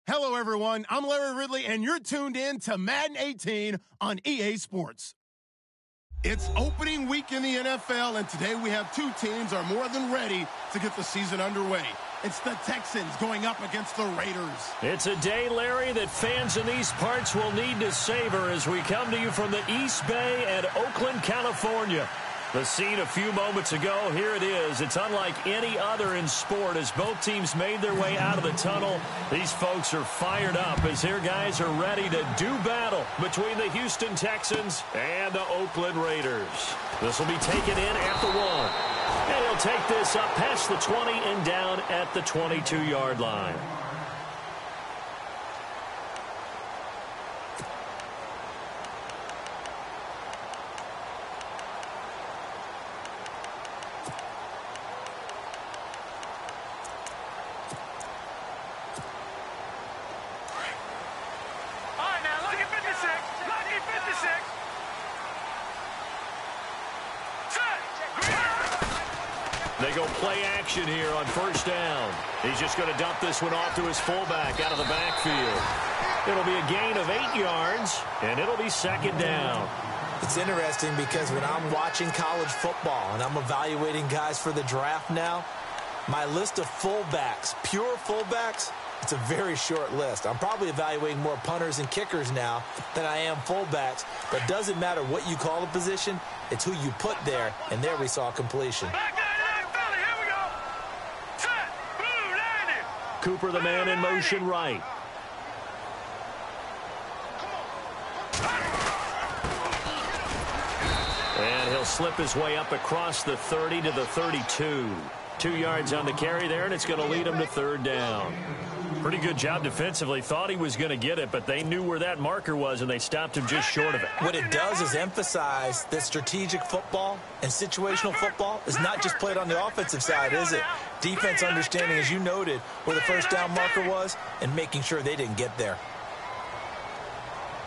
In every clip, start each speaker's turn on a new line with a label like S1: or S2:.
S1: Hello, everyone. I'm Larry Ridley, and you're tuned in to Madden 18 on EA Sports. It's opening week in the NFL, and today we have two teams are more than ready to get the season underway. It's the Texans going up against the Raiders.
S2: It's a day, Larry, that fans in these parts will need to savor as we come to you from the East Bay at Oakland, California. The scene a few moments ago, here it is. It's unlike any other in sport as both teams made their way out of the tunnel. These folks are fired up as their guys are ready to do battle between the Houston Texans and the Oakland Raiders. This will be taken in at the 1. And he'll take this up past the 20 and down at the 22-yard line. They go play action here on first down. He's just going to dump this one off to his fullback out of the backfield. It'll be a gain of 8 yards, and it'll be second down.
S3: It's interesting because when I'm watching college football and I'm evaluating guys for the draft now, my list of fullbacks, pure fullbacks, it's a very short list. I'm probably evaluating more punters and kickers now than I am fullbacks, but it doesn't matter what you call the position, it's who you put there, and there we saw completion.
S2: Cooper, the man in motion right. And he'll slip his way up across the 30 to the 32. 2 yards on the carry there, and it's going to lead him to third down. Pretty good job defensively. Thought he was going to get it, but they knew where that marker was, and they stopped him just short of it.
S3: What it does is emphasize that strategic football and situational football is not just played on the offensive side, is it? Defense understanding, as you noted, where the first down marker was and making sure they didn't get there.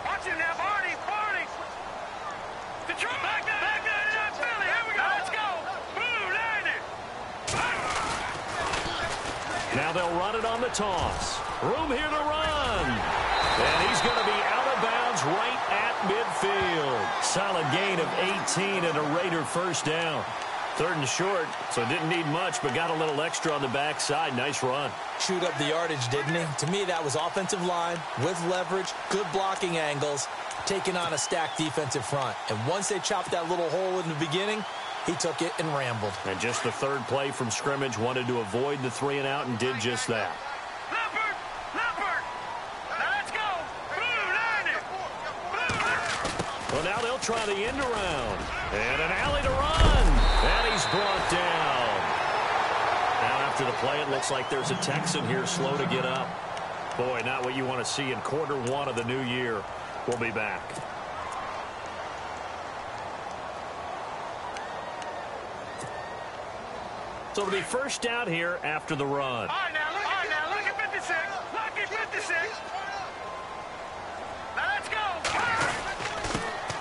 S4: Watch it now, Barney. Back there, Philly. Here we go. Let's go. Boom, landed.
S2: Now they'll run it on the toss. Room here to run. And he's going to be out of bounds right at midfield. Solid gain of 18 and a Raider first down. Third and short, so didn't need much, but got a little extra on the backside. Nice run.
S3: Chewed up the yardage, didn't he? To me, that was offensive line with leverage, good blocking angles, taking on a stacked defensive front. And once they chopped that little hole in the beginning, he took it and rambled.
S2: And just the third play from scrimmage, wanted to avoid the 3 and out and did just that.
S4: Leopard. Now let's go.
S2: Well, now they'll try the end around. And an alley to run. And he's brought down. Now after the play, it looks like there's a Texan here slow to get up. Boy, not what you want to see in quarter 1 of the new year. We'll be back. So it'll be first down here after the run.
S4: All right, now, look at 56. Look at 56. Now let's go.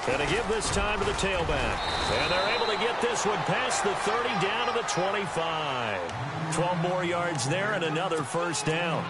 S2: Going to give this time to the tailback. And they're able to get this one past the 30 down to the 25. 12 more yards there and another first down.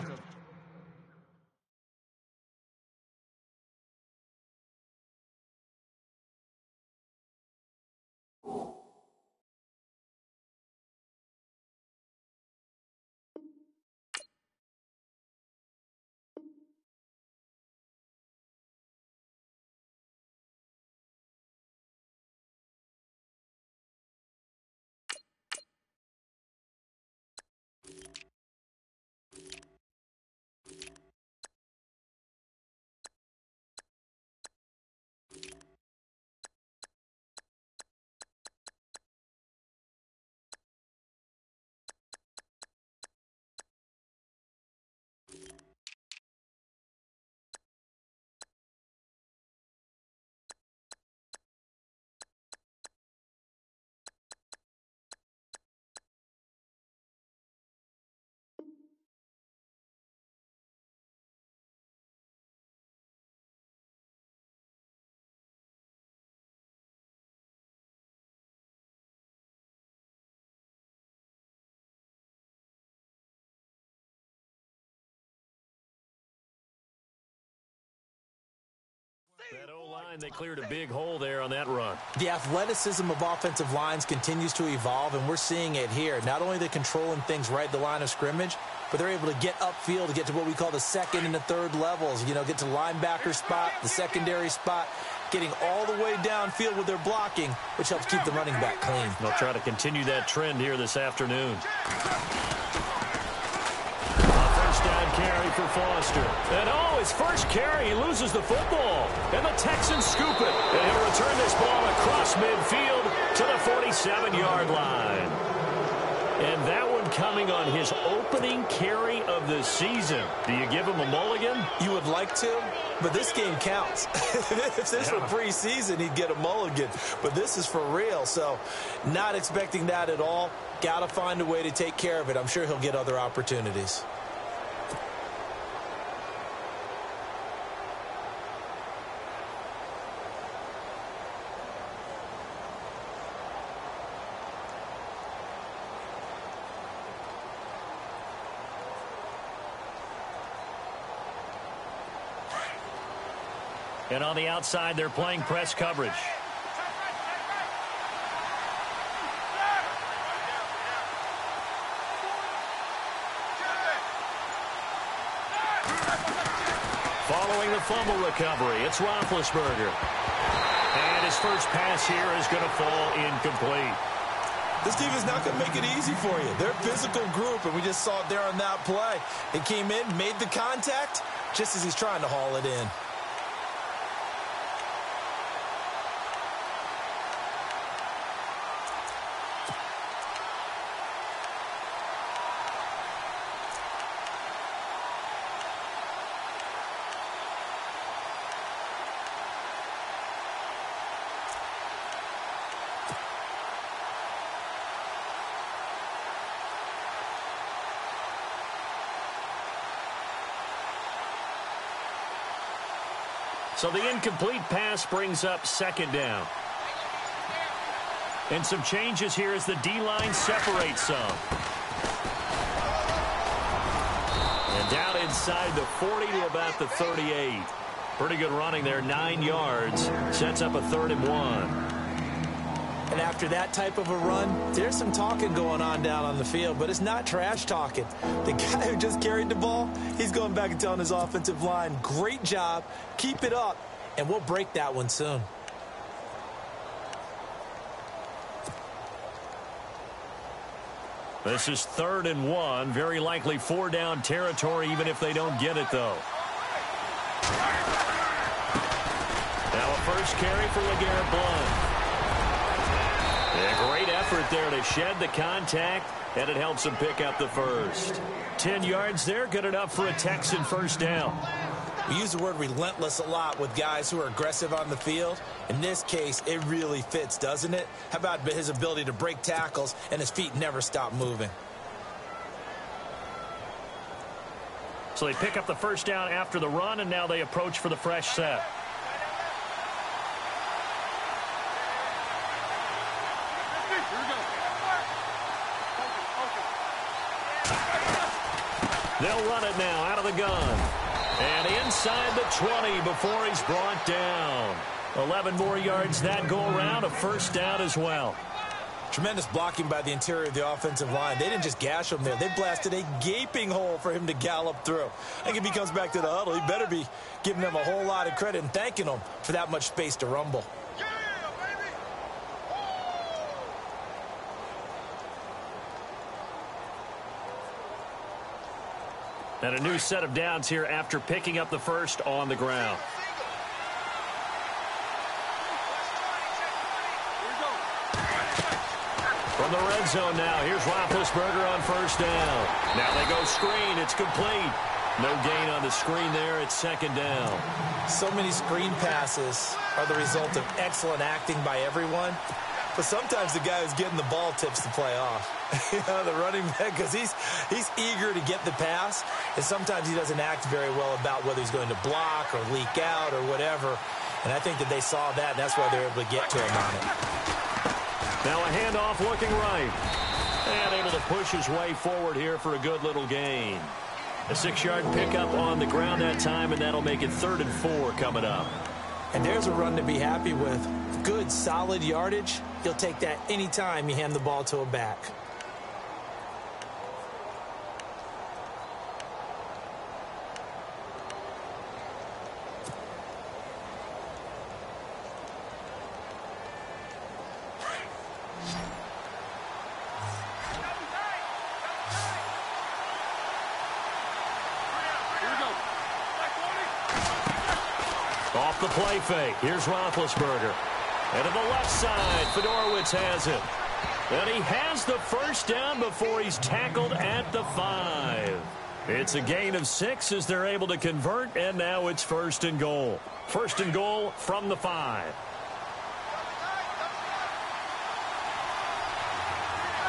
S2: That O-line, they cleared a big hole there on that run.
S3: The athleticism of offensive lines continues to evolve, and we're seeing it here. Not only are they controlling things right at the line of scrimmage, but they're able to get upfield to get to what we call the second and the third levels. You know, get to the linebacker spot, the secondary spot, getting all the way downfield with their blocking, which helps keep the running back clean.
S2: They'll try to continue that trend here this afternoon. Down carry for Foster. And his first carry, he loses the football. And the Texans scoop it. And he'll return this ball across midfield to the 47-yard line. And that one coming on his opening carry of the season. Do you give him a mulligan?
S3: You would like to, but this game counts. If this were preseason, he'd get a mulligan. But this is for real, so not expecting that at all. Got to find a way to take care of it. I'm sure he'll get other opportunities.
S2: And on the outside, they're playing press coverage. Following the fumble recovery, it's Roethlisberger. And his first pass here is going to fall incomplete.
S3: This team is not going to make it easy for you. They're a physical group, and we just saw it there on that play. It came in, made the contact, just as he's trying to haul it in.
S2: So the incomplete pass brings up second down. And some changes here as the D-line separates some. And down inside the 40 to about the 38. Pretty good running there, 9 yards. Sets up a 3rd and 1.
S3: And after that type of a run, there's some talking going on down on the field, but it's not trash talking. The guy who just carried the ball, he's going back and telling his offensive line, great job, keep it up, and we'll break that one soon.
S2: This is 3rd and 1, very likely 4-down territory, even if they don't get it, though. Now a first carry for LeGarrette Blount. A great effort there to shed the contact, and it helps him pick up the first. 10 yards there, good enough for a Texan first down.
S3: We use the word relentless a lot with guys who are aggressive on the field. In this case, it really fits, doesn't it? How about his ability to break tackles and his feet never stop moving?
S2: So they pick up the first down after the run, and now they approach for the fresh set. They'll run it now out of the gun. And inside the 20 before he's brought down. 11 more yards that go around, a first down as well.
S3: Tremendous blocking by the interior of the offensive line. They didn't just gash him there. They blasted a gaping hole for him to gallop through. I think if he comes back to the huddle, he better be giving them a whole lot of credit and thanking them for that much space to rumble.
S2: And a new set of downs here after picking up the first on the ground. From the red zone now, here's Roethlisberger on first down. Now they go screen, it's complete. No gain on the screen there, it's second down.
S3: So many screen passes are the result of excellent acting by everyone. But sometimes the guy who's getting the ball tips the play off. You know, the running back, because he's eager to get the pass, and sometimes he doesn't act very well about whether he's going to block or leak out or whatever. And I think that they saw that, and that's why they're able to get to him on it.
S2: Now a handoff looking right. And able to push his way forward here for a good little gain. A 6-yard pickup on the ground that time, and that'll make it 3rd and 4 coming up.
S3: And there's a run to be happy with. Good, solid yardage. You'll take that anytime you hand the ball to a back.
S2: Off the play fake. Here's Roethlisberger. And to the left side, Fedorowicz has it. And he has the first down before he's tackled at the 5. It's a gain of 6 as they're able to convert, and now it's 1st and goal. 1st and goal from the 5.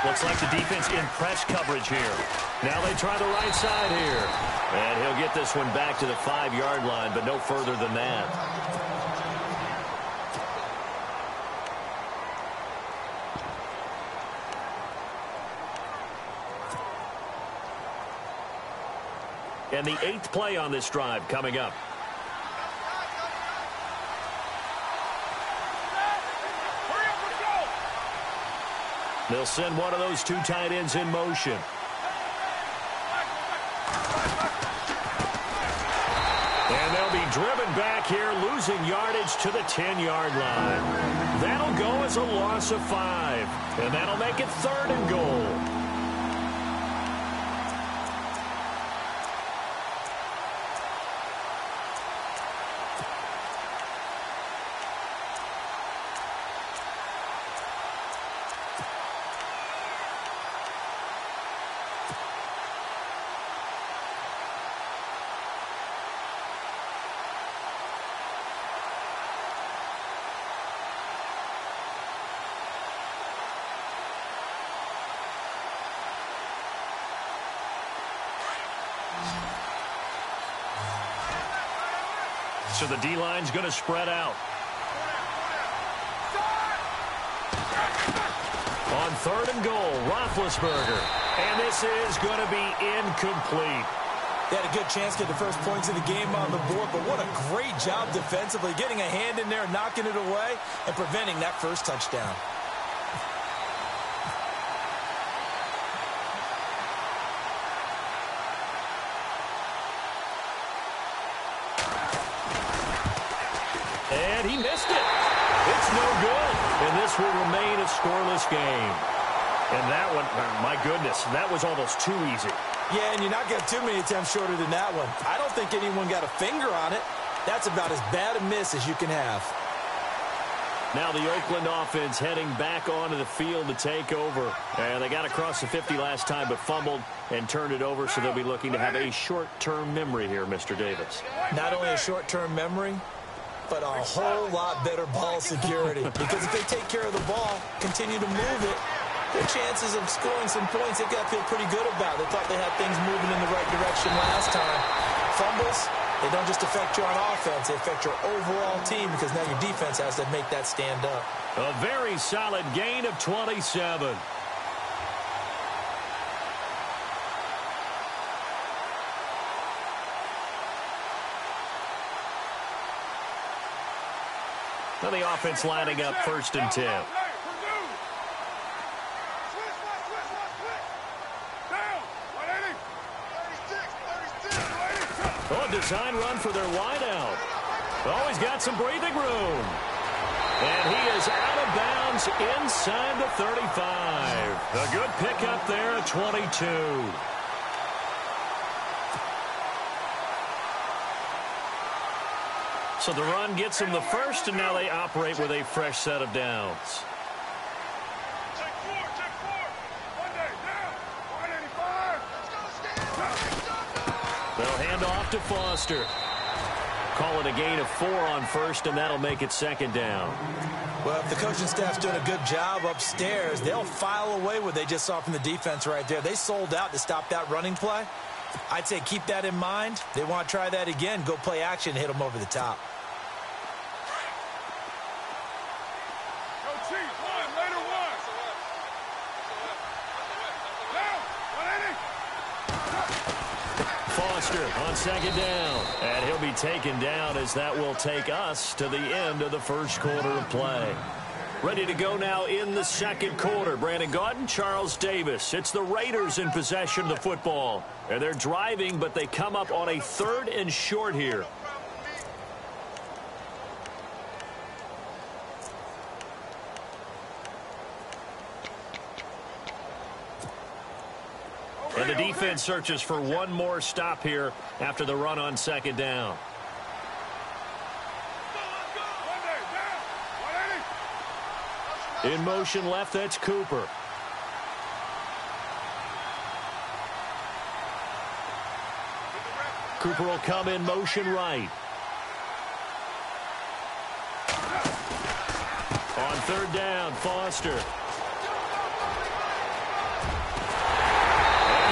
S2: Looks like the defense in press coverage here. Now they try the right side here. And he'll get this one back to the 5-yard line, but no further than that. And the 8th play on this drive coming up. They'll send one of those 2 tight ends in motion. And they'll be driven back here, losing yardage to the 10-yard line. That'll go as a loss of 5. And that'll make it 3rd and goal. So the D-line's going to spread out. On 3rd and goal, Roethlisberger. And this is going to be incomplete.
S3: They had a good chance to get the first points of the game on the board, but what a great job defensively, getting a hand in there, knocking it away, and preventing that first touchdown.
S2: And he missed it. It's no good. And this will remain a scoreless game. And that one, my goodness, that was almost too easy.
S3: Yeah, and you're not getting too many attempts shorter than that one. I don't think anyone got a finger on it. That's about as bad a miss as you can have.
S2: Now the Oakland offense heading back onto the field to take over. And they got across the 50 last time, but fumbled and turned it over, so they'll be looking to have a short-term memory here, Mr. Davis.
S3: Not only a short-term memory, but a whole lot better ball security. Because if they take care of the ball, continue to move it, their chances of scoring some points, they've got to feel pretty good about. They thought they had things moving in the right direction last time. Fumbles, they don't just affect you on offense, they affect your overall team, because now your defense has to make that stand up.
S2: A very solid gain of 27. Now the offense lining up 1st and 10. Oh, a design run for their wideout. Always got some breathing room. And he is out of bounds inside the 35. A good pickup there at 22. So the run gets them the first, and now they operate with a fresh set of downs. They'll hand off to Foster. Call it a gain of 4 on 1st, and that'll make it 2nd down.
S3: Well, if the coaching staff's doing a good job upstairs, they'll file away what they just saw from the defense right there. They sold out to stop that running play. I'd say keep that in mind. They want to try that again. Go play action, hit them over the top.
S2: Foster on second down. And he'll be taken down as that will take us to the end of the first quarter of play. Ready to go now in the second quarter. Brandon Gaudin, Charles Davis. It's the Raiders in possession of the football. And they're driving, but they come up on a 3rd and short here. And the defense searches for one more stop here after the run on second down. In motion left, that's Cooper. Cooper will come in motion right. On 3rd down, Foster. And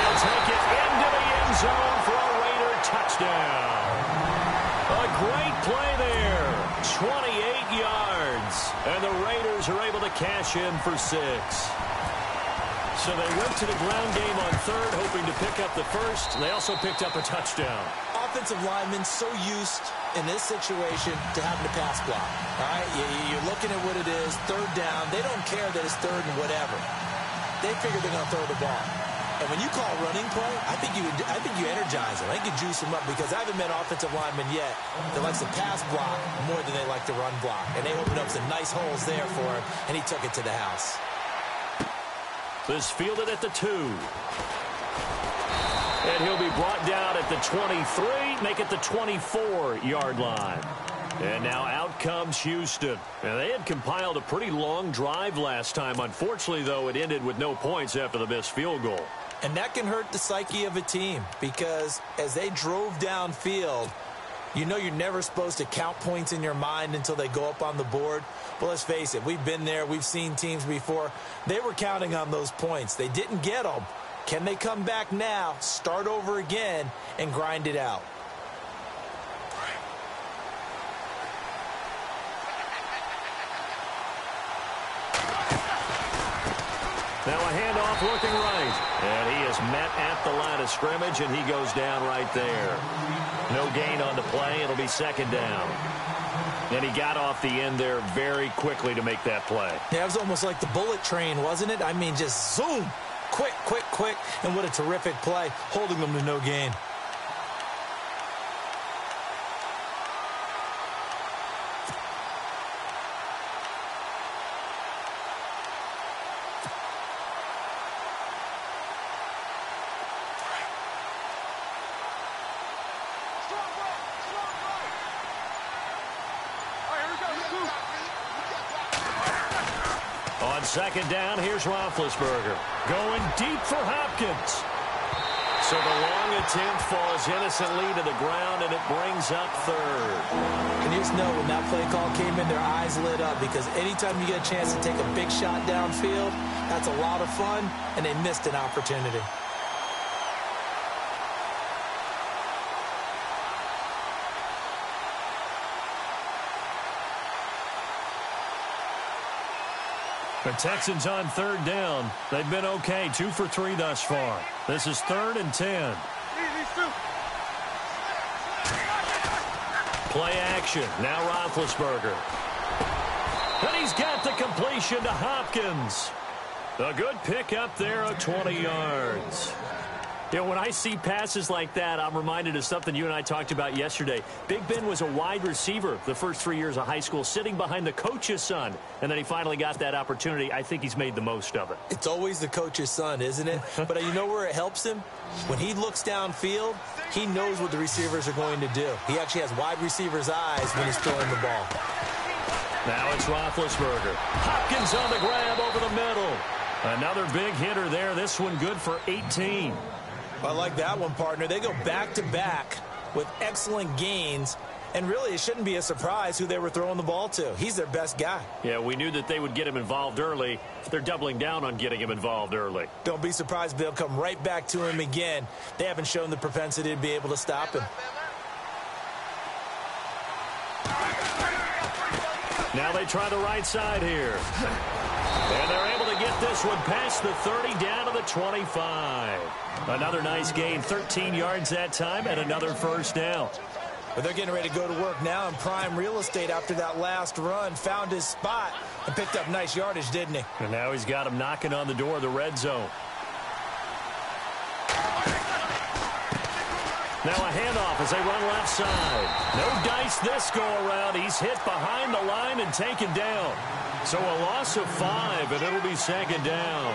S2: he'll take it into the end zone for a Raider touchdown. A great play there. 28 yards. And the Raiders are able to cash in for 6. So they went to the ground game on 3rd, hoping to pick up the first. They also picked up a touchdown.
S3: Offensive linemen so used in this situation to having to pass block. All right, you're looking at what it is, 3rd down. They don't care that it's 3rd and whatever. They figure they're going to throw the ball. And when you call running play, I think you energize them. I think you juice them up because I haven't met offensive linemen yet that likes to pass block more than they like to run block. And they opened up some nice holes there for him, and he took it to the house.
S2: This fielded at the 2. And he'll be brought down at the 23, make it the 24-yard line. And now out comes Houston. And they had compiled a pretty long drive last time. Unfortunately, though, it ended with no points after the missed field goal.
S3: And that can hurt the psyche of a team because as they drove downfield, you know you're never supposed to count points in your mind until they go up on the board. Well, let's face it, we've been there. We've seen teams before. They were counting on those points. They didn't get them. Can they come back now, start over again, and grind it out?
S2: Now a handoff looking right. And he is met at the line of scrimmage, and he goes down right there. No gain on the play. It'll be 2nd down. And he got off the end there very quickly to make that play.
S3: Yeah, it was almost like the bullet train, wasn't it? I mean, just zoom. Quick, quick, quick. And what a terrific play, holding them to no gain.
S2: On 2nd down, here's Roethlisberger. Going deep for Hopkins. So the long attempt falls innocently to the ground, and it brings up 3rd.
S3: And you just know when that play call came in, their eyes lit up because anytime you get a chance to take a big shot downfield, that's a lot of fun, and they missed an opportunity.
S2: The Texans on 3rd down. They've been okay, 2 for 3 thus far. This is 3rd and 10. Play action. Now Roethlisberger. And he's got the completion to Hopkins. A good pickup there of 20 yards. You know, when I see passes like that, I'm reminded of something you and I talked about yesterday. Big Ben was a wide receiver the first 3 years of high school, sitting behind the coach's son. And then he finally got that opportunity. I think he's made the most of it.
S3: It's always the coach's son, isn't it? But you know where it helps him? When he looks downfield, he knows what the receivers are going to do. He actually has wide receivers' eyes when he's throwing the ball.
S2: Now it's Roethlisberger. Hopkins on the grab over the middle. Another big hitter there. This one good for 18.
S3: I like that one, partner. They go back-to-back with excellent gains, and really it shouldn't be a surprise who they were throwing the ball to. He's their best guy.
S2: Yeah, we knew that they would get him involved early. They're doubling down on getting him involved early.
S3: Don't be surprised if they'll come right back to him again. They haven't shown the propensity to be able to stop him.
S2: Now they try the right side here. And they're able to get this this one past the 30 down to the 25. Another nice gain, 13 yards that time, and another first down.
S3: But they're getting ready to go to work now in prime real estate after that last run. Found his spot and picked up nice yardage, didn't he?
S2: And now he's got him knocking on the door of the red zone. Now a handoff as they run left side. No dice this go-around. He's hit behind the line and taken down. So a loss of 5, and it'll be second down.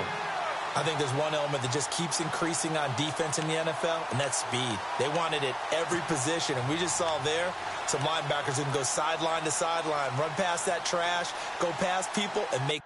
S3: I think there's one element that just keeps increasing on defense in the NFL, and that's speed. They want it at every position, and we just saw there some linebackers who can go sideline to sideline, run past that trash, go past people, and make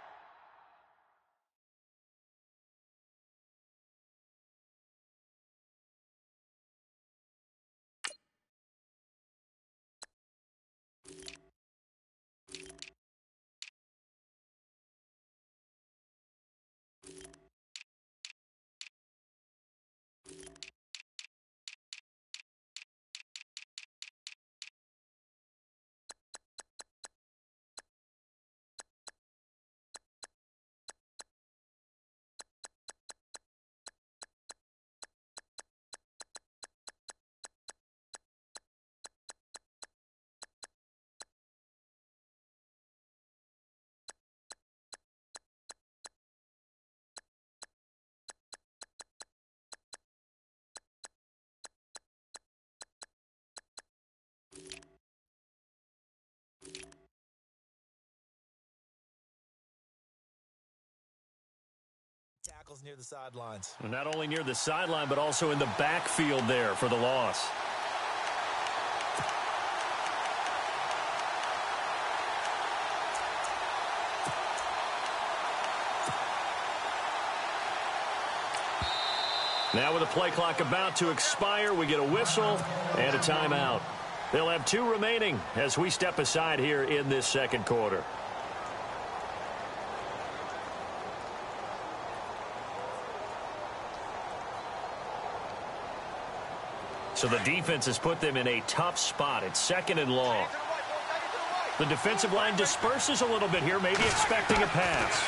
S3: tackles near the sidelines.
S2: And not only near the sideline, but also in the backfield there for the loss. Now with the play clock about to expire, we get a whistle and a timeout. They'll have 2 remaining as we step aside here in this second quarter. So the defense has put them in a tough spot. It's second and long. The defensive line disperses a little bit here, maybe expecting a pass.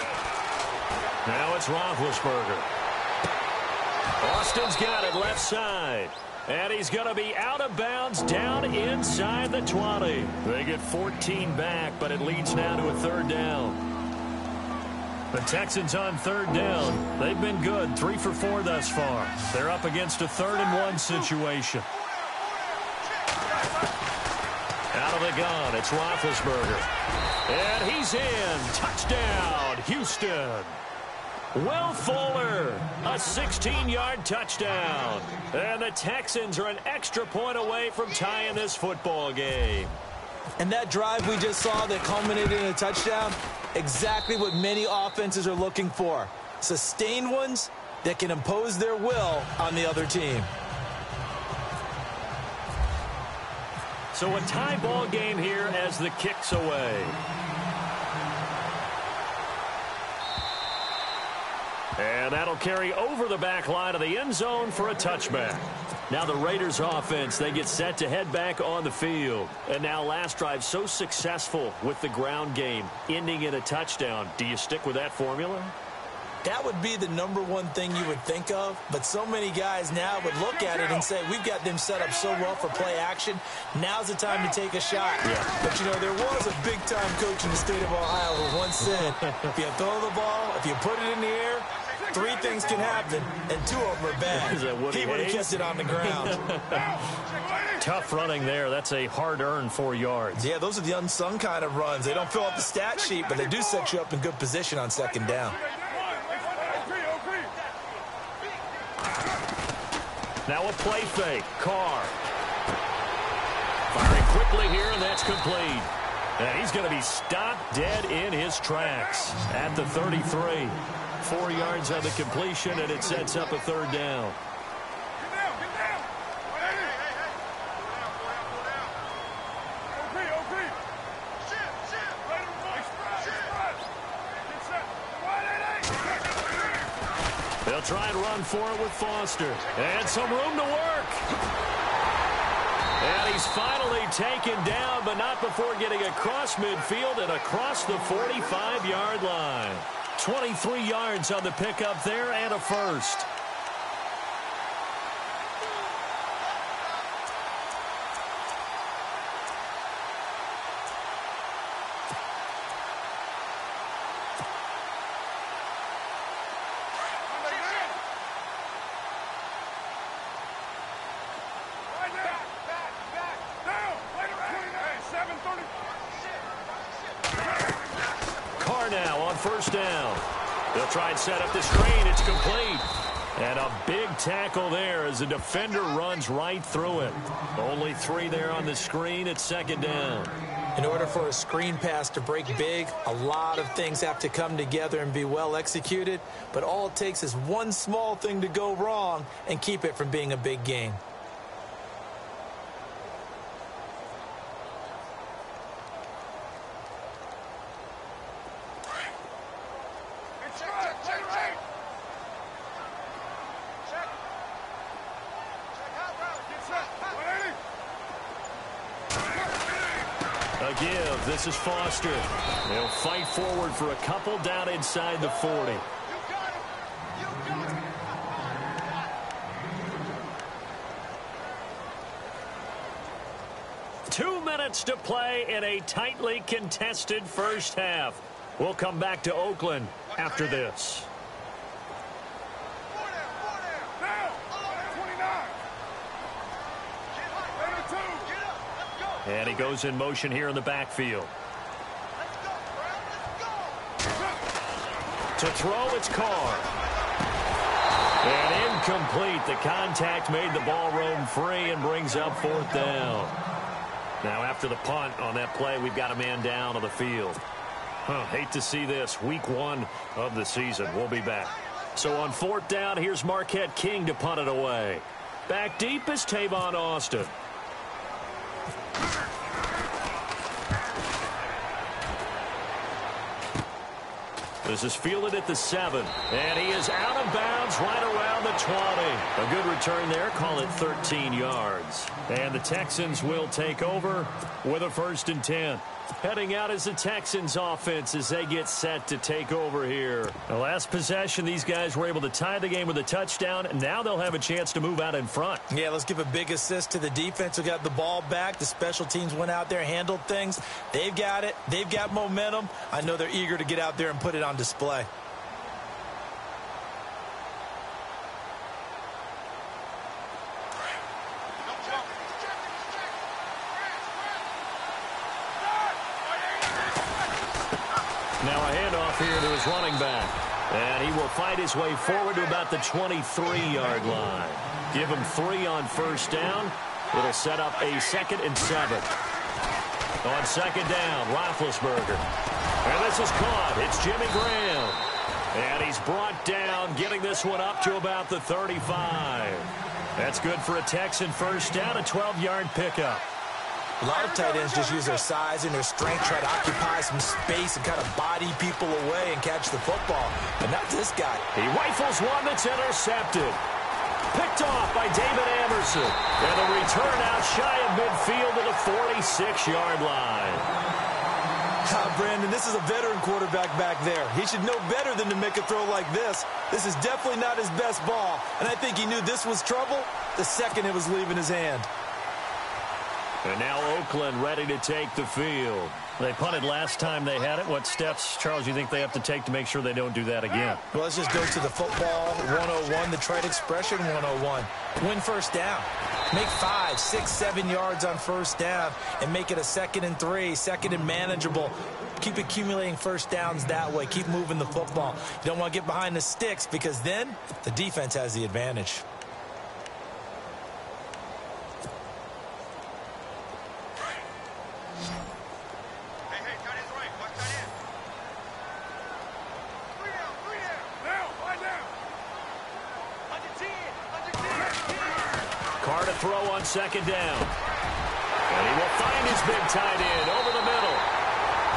S2: Now it's Roethlisberger. Austin's got it left side. And he's going to be out of bounds down inside the 20. They get 14 back, but it leads now to a third down. The Texans on third down. They've been good, 3 for 4 thus far. They're up against a 3rd and 1 situation. Out of the gun, it's Roethlisberger. And he's in. Touchdown, Houston. Will Fuller, a 16-yard touchdown. And the Texans are an extra point away from tying this football game.
S3: And that drive we just saw that culminated in a touchdown, exactly what many offenses are looking for. Sustained ones that can impose their will on the other team.
S2: So a tie ball game here as the kick's away. And that'll carry over the back line of the end zone for a touchback. Now the Raiders offense, they get set to head back on the field. And now last drive so successful with the ground game, ending in a touchdown. Do you stick with that formula?
S3: That would be the #1 thing you would think of, but so many guys now would look at it and say, we've got them set up so well for play action, now's the time to take a shot. Yeah. But, you know, there was a big-time coach in the state of Ohio who once said, if you throw the ball, if you put it in the air, 3 things can happen, and 2 of them are bad. He would have kept it on the ground.
S2: Tough running there. That's a hard-earned 4 yards.
S3: Yeah, those are the unsung kind of runs. They don't fill up the stat sheet, but they do set you up in good position on second down.
S2: Now a play fake. Carr. Firing quickly here, and that's complete. And he's going to be stopped dead in his tracks at the 33. 4 yards on the completion, and it sets up a third down. They'll try and run for it with Foster. And some room to work. And he's finally taken down, but not before getting across midfield and across the 45-yard line. 23 yards on the pickup there and a first. Now on first down. They'll try and set up the screen. It's complete. And a big tackle there as the defender runs right through it. Only 3 there on the screen at second down.
S3: In order for a screen pass to break big, a lot of things have to come together and be well executed. But all it takes is one small thing to go wrong and keep it from being a big gain.
S2: Give. This is Foster. They'll fight forward for a couple down inside the 40. 2 minutes to play in a tightly contested first half. We'll come back to Oakland after this. And he goes in motion here in the backfield. To throw, it's Carr. And incomplete. The contact made the ball roam free and brings up fourth down. Now after the punt on that play, we've got a man down on the field. Hate to see this. Week 1 of the season. We'll be back. So on fourth down, here's Marquette King to punt it away. Back deep is Tavon Austin. This is fielded at the 7, and he is out of bounds right around the 20. A good return there, call it 13 yards. And the Texans will take over with a 1st and 10. Heading out is the Texans offense as they get set to take over here. The last possession, these guys were able to tie the game with a touchdown, and now they'll have a chance to move out in front.
S3: Yeah, let's give a big assist to the defense who got the ball back. The special teams went out there, handled things. They've got it. They've got momentum. I know they're eager to get out there and put it on display.
S2: Now a handoff here to his running back. And he will fight his way forward to about the 23-yard line. Give him 3 on first down. It'll set up a 2nd and 7. On second down, Roethlisberger. And this is caught. It's Jimmy Graham. And he's brought down, getting this one up to about the 35. That's good for a Texan first down, a 12-yard pickup.
S3: A lot of tight ends just use their size and their strength, try to occupy some space and kind of body people away and catch the football. But not this guy.
S2: He rifles one that's intercepted. Picked off by David Anderson. And the return out shy of midfield to the 46-yard line.
S3: Brandon, this is a veteran quarterback back there. He should know better than to make a throw like this. This is definitely not his best ball. And I think he knew this was trouble the second it was leaving his hand.
S2: And now Oakland ready to take the field. They punted last time they had it. What steps, Charles, you think they have to take to make sure they don't do that again?
S3: Well, let's just go to the football 101, the trite expression 101. Win first down. Make 5, 6, 7 yards on first down and make it a 2nd and 3, 2nd and manageable. Keep accumulating first downs that way. Keep moving the football. You don't want to get behind the sticks because then the defense has the advantage.
S2: Throw on second down. And he will find his big tight end over the middle.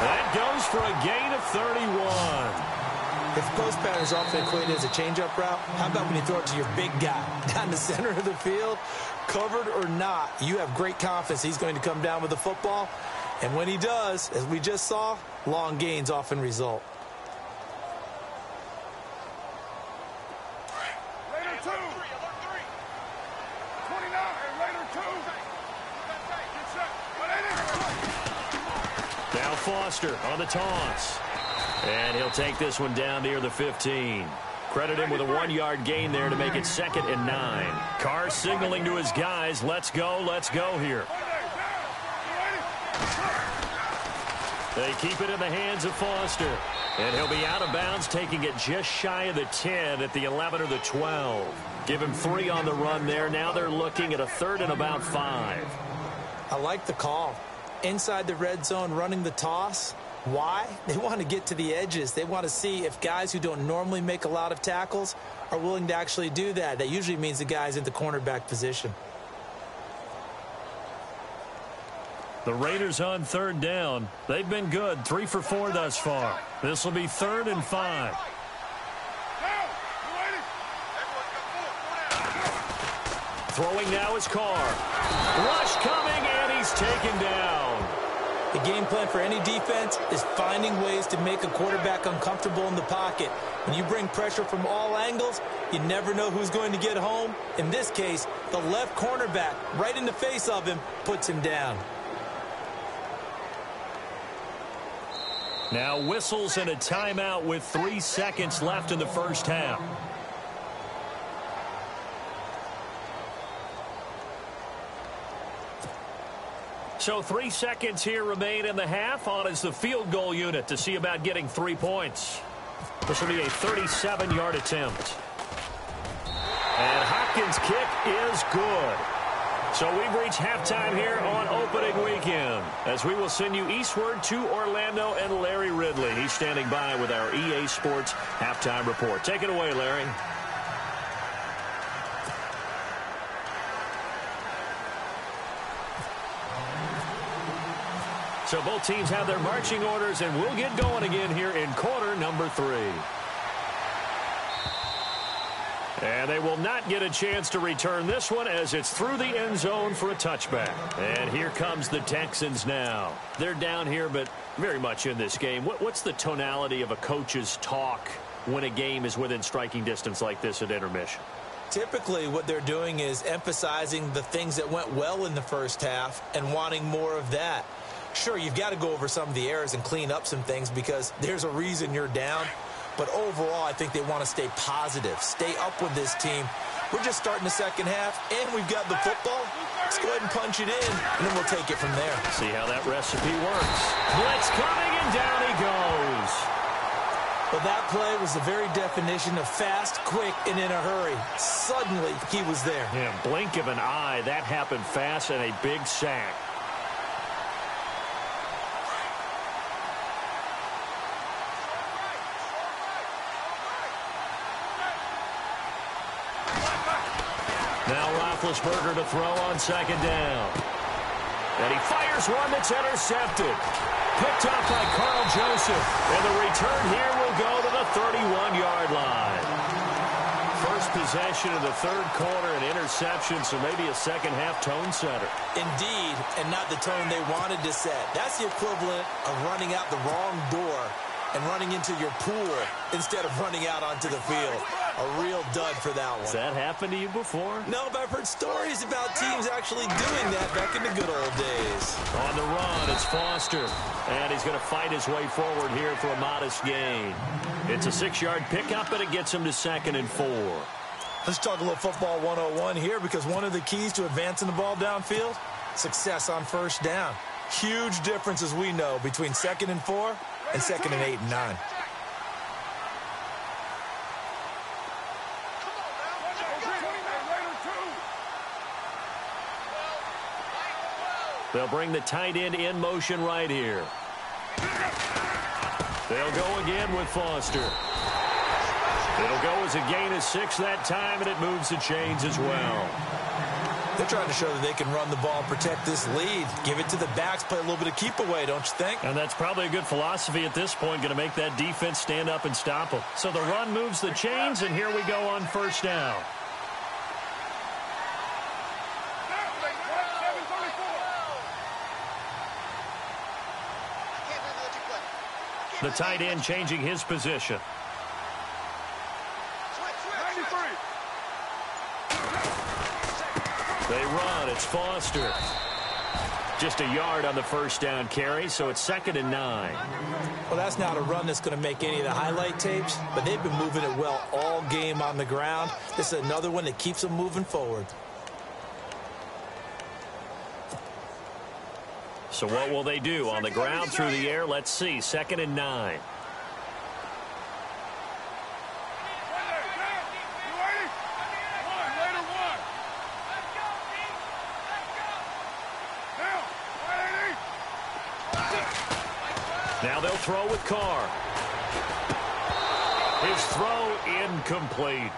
S2: That goes for a gain of 31.
S3: If post pattern is often equated as a change-up route, how about when you throw it to your big guy down the center of the field? Covered or not, you have great confidence he's going to come down with the football. And when he does, as we just saw, long gains often result.
S4: 2. 29. Raider 2. Get set.
S2: Now Foster on the toss. And he'll take this one down near the 15. Credit him with a 1-yard gain there to make it 2nd and 9. Carr signaling to his guys, let's go here. They keep it in the hands of Foster. And he'll be out of bounds, taking it just shy of the 10 at the 11 or the 12. Give him 3 on the run there. Now they're looking at a 3rd and about 5.
S3: I like the call. Inside the red zone, running the toss. Why? They want to get to the edges. They want to see if guys who don't normally make a lot of tackles are willing to actually do that. That usually means the guy's in the cornerback position.
S2: The Raiders on 3rd down. They've been good, 3 for 4 thus far. This will be 3rd and 5. Throwing now is Carr. Rush coming, and he's taken down.
S3: The game plan for any defense is finding ways to make a quarterback uncomfortable in the pocket. When you bring pressure from all angles, you never know who's going to get home. In this case, the left cornerback, right in the face of him, puts him down.
S2: Now whistles and a timeout with 3 seconds left in the first half. So 3 seconds here remain in the half. On is the field goal unit to see about getting 3 points. This will be a 37-yard attempt. And Hopkins' kick is good. So we've reached halftime here on opening weekend, as we will send you eastward to Orlando and Larry Ridley. He's standing by with our EA Sports halftime report. Take it away, Larry. So both teams have their marching orders, and we'll get going again here in quarter number 3. And they will not get a chance to return this one, as it's through the end zone for a touchback. And here comes the Texans now. They're down here, but very much in this game. What's the tonality of a coach's talk when a game is within striking distance like this at intermission?
S3: Typically, what they're doing is emphasizing the things that went well in the first half and wanting more of that. Sure, you've got to go over some of the errors and clean up some things because there's a reason you're down. But overall, I think they want to stay positive, stay up with this team. We're just starting the second half, and we've got the football. Let's go ahead and punch it in, and then we'll take it from there.
S2: See how that recipe works. Blitz coming, and down he goes.
S3: But that play was the very definition of fast, quick, and in a hurry. Suddenly, he was there.
S2: Yeah, blink of an eye. That happened fast, and a big sack. Now Roethlisberger to throw on second down. And he fires one that's intercepted. Picked off by Carl Joseph. And the return here will go to the 31-yard line. First possession of the third quarter, an interception, so maybe a second-half tone setter.
S3: Indeed, and not the tone they wanted to set. That's the equivalent of running out the wrong door and running into your pool instead of running out onto the field. A real dud for that one.
S2: Has that happened to you before?
S3: No, but I've heard stories about teams actually doing that back in the good old days.
S2: On the run, it's Foster. And he's going to fight his way forward here for a modest gain. It's a 6-yard pickup, and it gets him to 2nd and 4.
S3: Let's talk a little football 101 here, because one of the keys to advancing the ball downfield, success on first down. Huge difference, as we know, between 2nd and 4 and 2nd and 8 and 9.
S2: They'll bring the tight end in motion right here. They'll go again with Foster. It'll go as a gain of 6 that time, and it moves the chains as well.
S3: They're trying to show that they can run the ball and protect this lead. Give it to the backs, play a little bit of keep away, don't you think?
S2: And that's probably a good philosophy at this point, going to make that defense stand up and stop them. So the run moves the chains, and here we go on first down. The tight end changing his position. They run. It's Foster. Just a yard on the first down carry, so it's 2nd and 9.
S3: Well, that's not a run that's going to make any of the highlight tapes, but they've been moving it well all game on the ground. This is another one that keeps them moving forward.
S2: So what will they do? On the ground, through the air, let's see. 2nd and 9. Now they'll throw with Carr. His throw incomplete.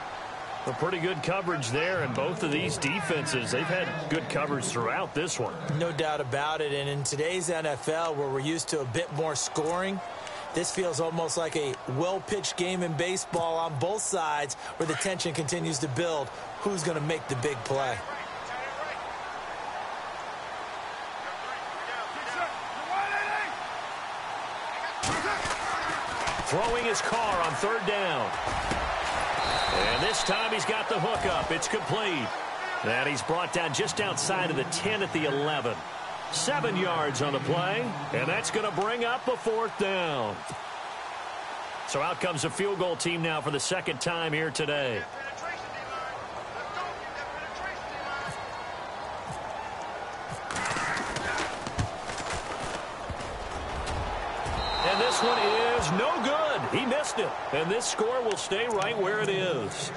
S2: A pretty good coverage there, and both of these defenses, they've had good coverage throughout this one.
S3: No doubt about it, and in today's NFL, where we're used to a bit more scoring, this feels almost like a well-pitched game in baseball on both sides where the tension continues to build. Who's going to make the big play?
S2: Throwing his Carr on 3rd down. And this time he's got the hook up. It's complete. And he's brought down just outside of the 10 at the 11. 7 yards on the play. And that's going to bring up a 4th down. So out comes the field goal team now for the 2nd time here today. And this one is no good. He missed it. And this score will stay right where it is.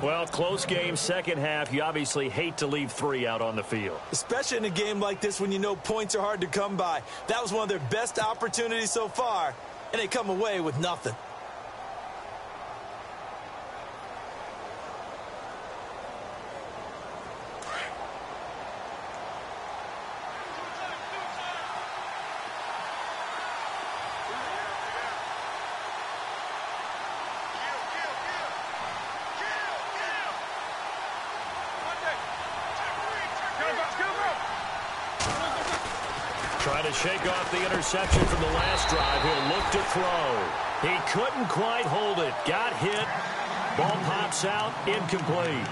S2: Well, close game, second half. You obviously hate to leave 3 out on the field.
S3: Especially in a game like this when you know points are hard to come by. That was one of their best opportunities so far, and they come away with nothing.
S2: Try to shake off the interception from the last drive. He'll look to throw. He couldn't quite hold it. Got hit. Ball pops out. Incomplete.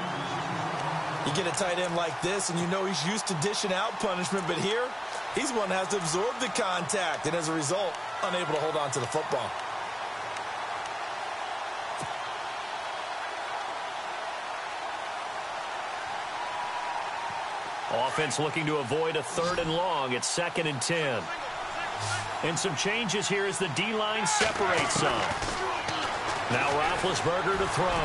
S3: You get a tight end like this, and you know he's used to dishing out punishment, but here, he's one that has to absorb the contact, and as a result, unable to hold on to the football.
S2: Offense looking to avoid a 3rd and long. It's 2nd and 10. And some changes here as the D-line separates some. Now Roethlisberger to throw.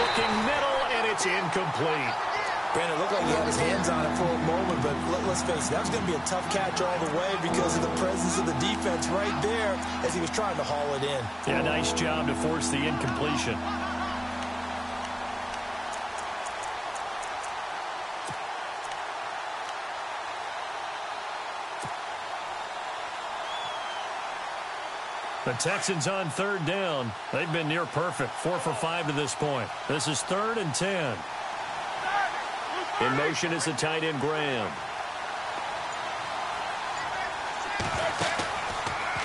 S2: Looking middle, and it's incomplete.
S3: Brandon, it looked like he had his hands on it for a moment, but let's face it, that was going to be a tough catch all the way because of the presence of the defense right there as he was trying to haul it in.
S2: Yeah, nice job to force the incompletion. The Texans on 3rd down. They've been near perfect. 4 for 5 to this point. This is 3rd and 10. In motion is the tight end Graham.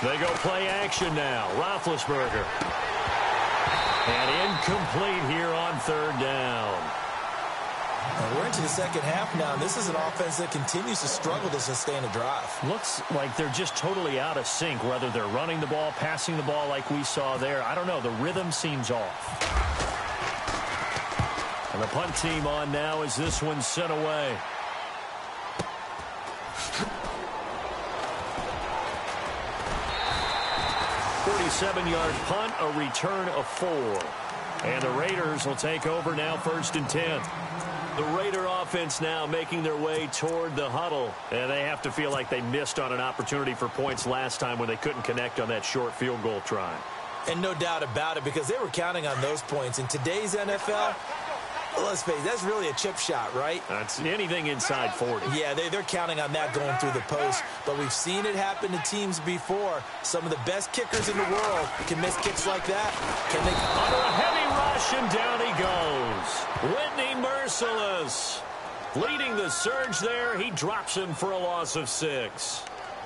S2: They go play action now. Roethlisberger. And incomplete here on 3rd down.
S3: We're into the second half now, and this is an offense that continues to struggle to sustain a drive.
S2: Looks like they're just totally out of sync, whether they're running the ball, passing the ball like we saw there. I don't know. The rhythm seems off. And the punt team on now as this one's sent away. .47-yard punt, a return of 4. And the Raiders will take over now 1st and 10. The Raider offense now making their way toward the huddle. And they have to feel like they missed on an opportunity for points last time when they couldn't connect on that short field goal try.
S3: And no doubt about it, because they were counting on those points. In today's NFL, let's face it, that's really a chip shot, right?
S2: That's anything inside 40.
S3: Yeah, they're counting on that going through the post. But we've seen it happen to teams before. Some of the best kickers in the world can miss kicks like that. Can they?
S2: Under a heavy rush, and down he goes. Whitney Merciless leading the surge there. He drops him for a loss of 6.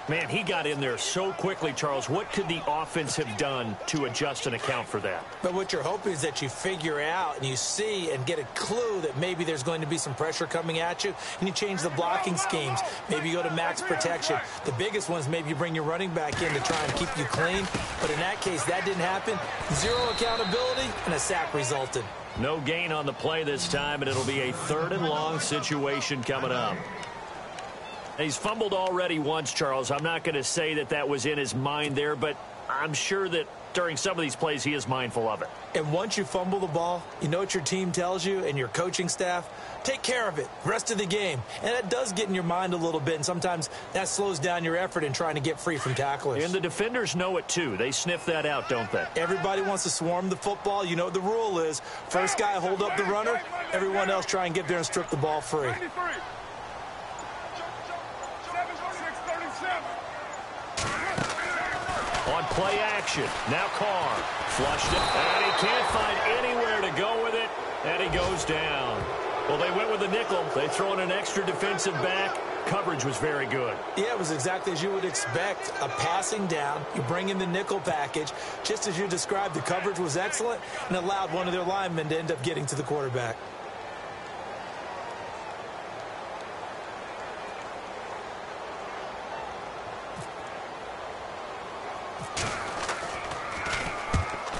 S2: Man, he got in there so quickly, Charles. What could the offense have done to adjust and account for that?
S3: But what you're hoping is that you figure out and you see and get a clue that maybe there's going to be some pressure coming at you, and you change the blocking schemes. Maybe you go to max protection. The biggest one is maybe you bring your running back in to try and keep you clean. But in that case, that didn't happen. Zero accountability, and a sack resulted.
S2: No gain on the play this time, and it'll be a 3rd and long situation coming up. He's fumbled already once, Charles. I'm not going to say that that was in his mind there, but I'm sure that during some of these plays he is mindful of it.
S3: And once you fumble the ball, you know what your team tells you and your coaching staff? Take care of it rest of the game. And that does get in your mind a little bit, and sometimes that slows down your effort in trying to get free from tacklers.
S2: And the defenders know it too. They sniff that out, don't they?
S3: Everybody wants to swarm the football. You know what the rule is. First guy hold up the runner. Everyone else try and get there and strip the ball free.
S2: On play action. Now Carr. Flushed it. And he can't find anywhere to go with it. And he goes down. Well, they went with the nickel. They throw in an extra defensive back. Coverage was very good.
S3: Yeah, it was exactly as you would expect. A passing down. You bring in the nickel package. Just as you described, the coverage was excellent and allowed one of their linemen to end up getting to the quarterback.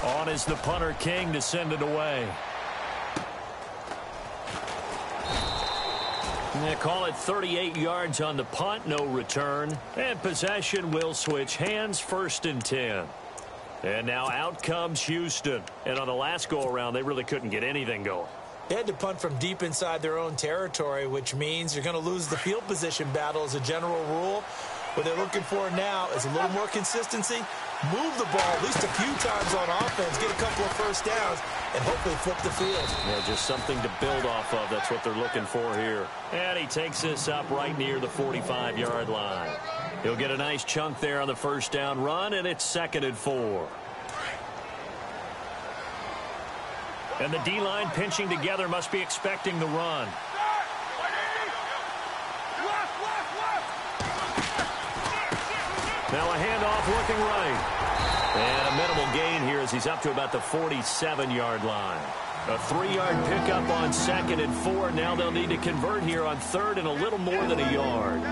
S2: On is the punter King to send it away. They call it 38 yards on the punt, no return. And possession will switch hands, 1st and 10. And now out comes Houston. And on the last go-around, they really couldn't get anything going.
S3: They had to punt from deep inside their own territory, which means you're going to lose the field position battle as a general rule. What they're looking for now is a little more consistency, move the ball at least a few times on offense, get a couple of first downs, and hopefully flip the field.
S2: Yeah, just something to build off of. That's what they're looking for here. And he takes this up right near the 45-yard line. He'll get a nice chunk there on the first down run, and it's 2nd and 4. And the D-line pinching together must be expecting the run. Now a handoff looking right. And a minimal gain here as he's up to about the 47-yard line. A 3-yard pickup on 2nd and 4. Now they'll need to convert here on 3rd and a little more than a yard.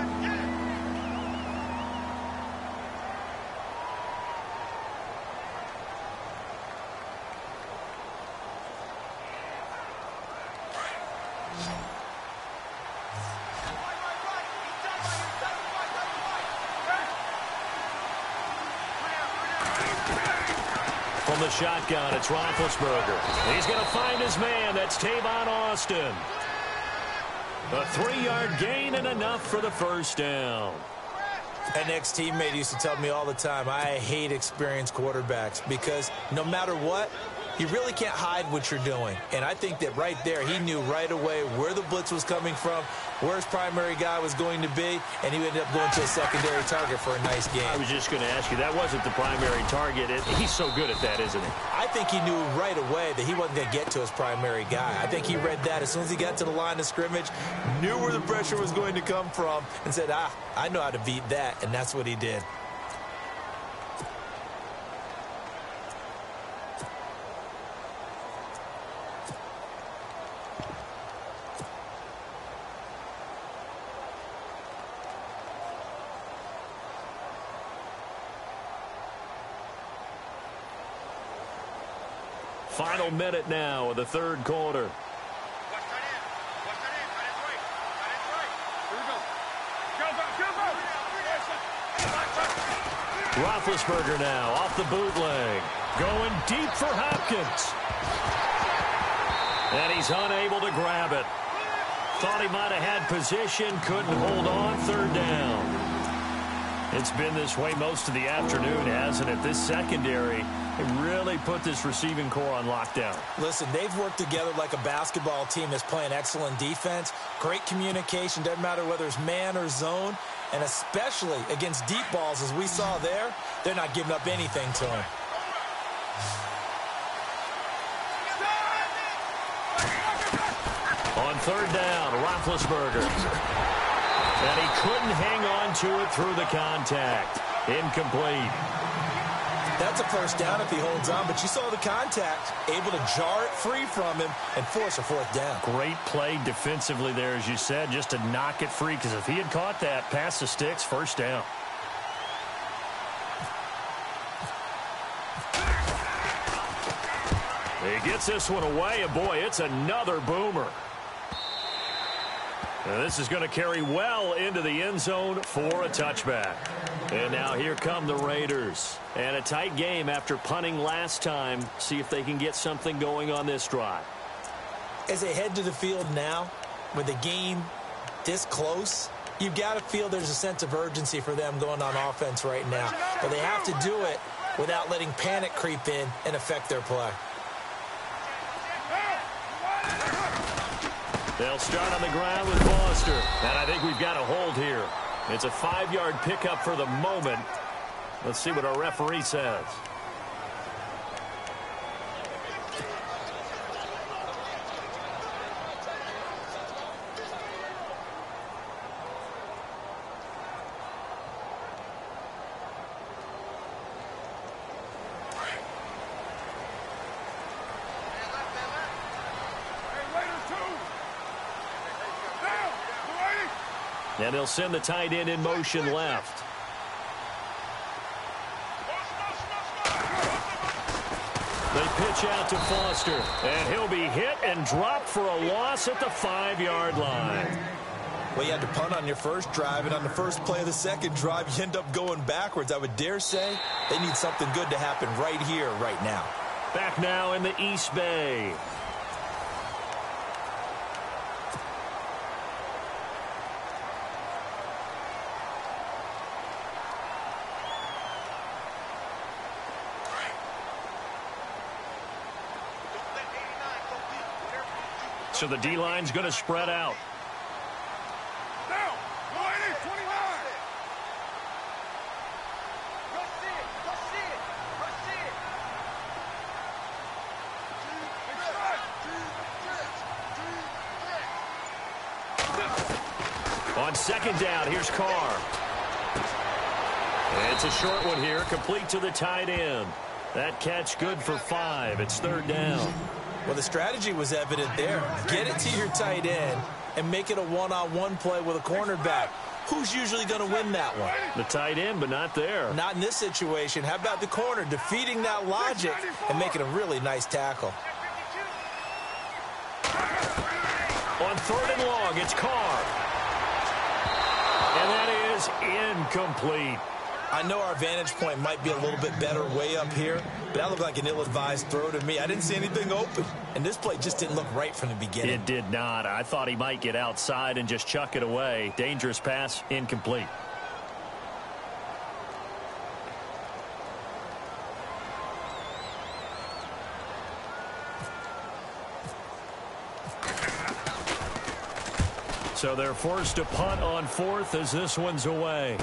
S2: From the shotgun, it's Roethlisberger. He's going to find his man. That's Tavon Austin. A 3-yard gain and enough for the first down.
S3: An ex-teammate used to tell me all the time, I hate experienced quarterbacks because no matter what, you really can't hide what you're doing. And I think that right there, he knew right away where the blitz was coming from, where his primary guy was going to be, and he ended up going to a secondary target for a nice game.
S2: I was just going to ask you, that wasn't the primary target. He's so good at that, isn't he?
S3: I think he knew right away that he wasn't going to get to his primary guy. I think he read that as soon as he got to the line of scrimmage, knew where the pressure was going to come from, and said, I know how to beat that, and that's what he did.
S2: Final minute now of the 3rd quarter. Roethlisberger now off the bootleg. Going deep for Hopkins. And he's unable to grab it. Thought he might have had position. Couldn't hold on. 3rd down. It's been this way most of the afternoon, hasn't it? This secondary, it really put this receiving core on lockdown.
S3: Listen, they've worked together like a basketball team that's playing excellent defense. Great communication. Doesn't matter whether it's man or zone. And especially against deep balls, as we saw there, they're not giving up anything to him. On 3rd down, Roethlisberger.
S2: And he couldn't hang on to it through the contact. Incomplete.
S3: That's a first down if he holds on, but you saw the contact, able to jar it free from him and force a fourth down.
S2: Great play defensively there, as you said, just to knock it free, because if he had caught that, past the sticks, first down. He gets this one away, and boy, it's another boomer. And this is going to carry well into the end zone for a touchback. And now here come the Raiders. And a tight game after punting last time. See if they can get something going on this drive.
S3: As they head to the field now, with the game this close, you've got to feel there's a sense of urgency for them going on offense right now. But they have to do it without letting panic creep in and affect their play.
S2: They'll start on the ground with Foster. And I think we've got a hold here. It's a 5-yard pickup for the moment. Let's see what our referee says. And they'll send the tight end in motion left. They pitch out to Foster, and he'll be hit and dropped for a loss at the 5-yard line.
S3: Well, you had to punt on your first drive, and on the first play of the second drive, you end up going backwards. I would dare say they need something good to happen right here, right now.
S2: Back now in the East Bay. So the D-line's going to spread out.
S4: Down. Go 29.
S2: On second down, here's Carr. It's a short one here, complete to the tight end. That catch good for 5. It's third down.
S3: Well, the strategy was evident there. Get it to your tight end and make it a one-on-one play with a cornerback. Who's usually going to win that one?
S2: The tight end, but not there.
S3: Not in this situation. How about the corner defeating that logic and making a really nice tackle?
S2: On third and long, it's Carr. And that is incomplete.
S3: I know our vantage point might be a little bit better way up here, but that looked like an ill-advised throw to me. I didn't see anything open, and this play just didn't look right from the beginning.
S2: It did not. I thought he might get outside and just chuck it away. Dangerous pass, incomplete. So they're forced to punt on fourth as this one's away.